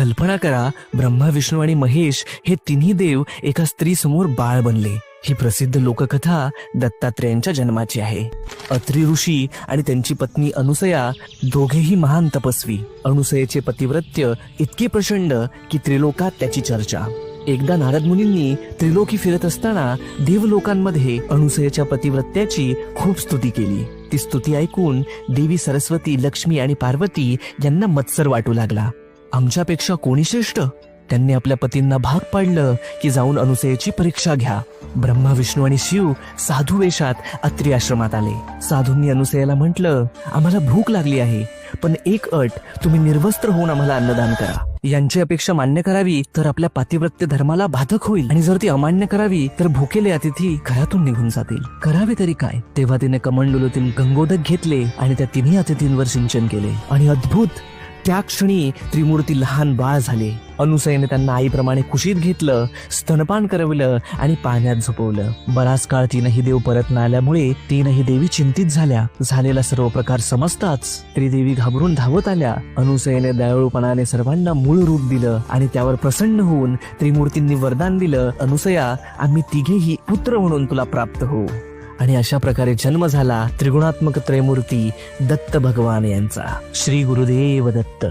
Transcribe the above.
कल्पना करा, ब्रह्मा, विष्णू आणि महेश हे तिन्ही देव एका स्त्री समोर बाळ बनले. ही प्रसिद्ध लोककथा दत्तात्रेयांच्या जन्माची आहे. अत्री ऋषी आणि त्यांची पत्नी अनुसया दोघेही महान तपस्वी. अनुसयेचे पतिव्रत्य इतके प्रचंड की त्रिलोकात त्याची चर्चा. एकदा नारद मुनींनी त्रिलोकी फिरत असताना देवलोकांमध्ये अनुसयेच्या पतिव्रत्याची खूप स्तुती केली. ती स्तुती ऐकून देवी सरस्वती, लक्ष्मी आणि पार्वती यांना मत्सर वाटू लागला. आमच्यापेक्षा कोणी श्रेष्ठ? त्यांनी आपल्या पतींना भाग पाडलं की जाऊन अनुसयेची परीक्षा घ्या. ब्रह्मा, विष्णू आणि शिव साधू वेशात अत्री आश्रमात आले. साधूंनी अनुसयेला म्हटलं, आम्हाला भूक लागली आहे, पण एक अट, तुम्ही निर्वस्त्र होऊन आम्हाला अन्नदान करा. यांची अपेक्षा मान्य करावी तर आपल्या पातिव्रत्य धर्माला बाधक होईल, आणि जर ती अमान्य करावी तर भुकेले अतिथी घरातून निघून जातील. करावे तरी काय? तेव्हा तिने कमंडलूतील गंगोदक घेतले आणि त्या तिन्ही अतिथींवर सिंचन केले, आणि अद्भुत, त्या क्षणी त्रिमूर्ती लहान बाळ झाले. अनुसयेने त्यांना आईप्रमाणे कुशीत घेतलं, स्तनपान करवलं आणि पाण्यात झोपवलं. बराच काळ तीनही देव परत न आल्यामुळे तीनही देवी चिंतित झाल्या. झालेला सर्व प्रकार समजताच त्रिदेवी घाबरून धावत आल्या. अनुसयेने दयाळूपणाने सर्वांना मूळ रूप दिलं आणि त्यावर प्रसन्न होऊन त्रिमूर्तींनी वरदान दिलं, अनुसया, आम्ही तिघेही पुत्र म्हणून तुला प्राप्त होऊ. आणि अशा प्रकारे जन्म झाला त्रिगुणात्मक त्रयमूर्ती दत्त भगवान यांचा. श्री गुरुदेव दत्त.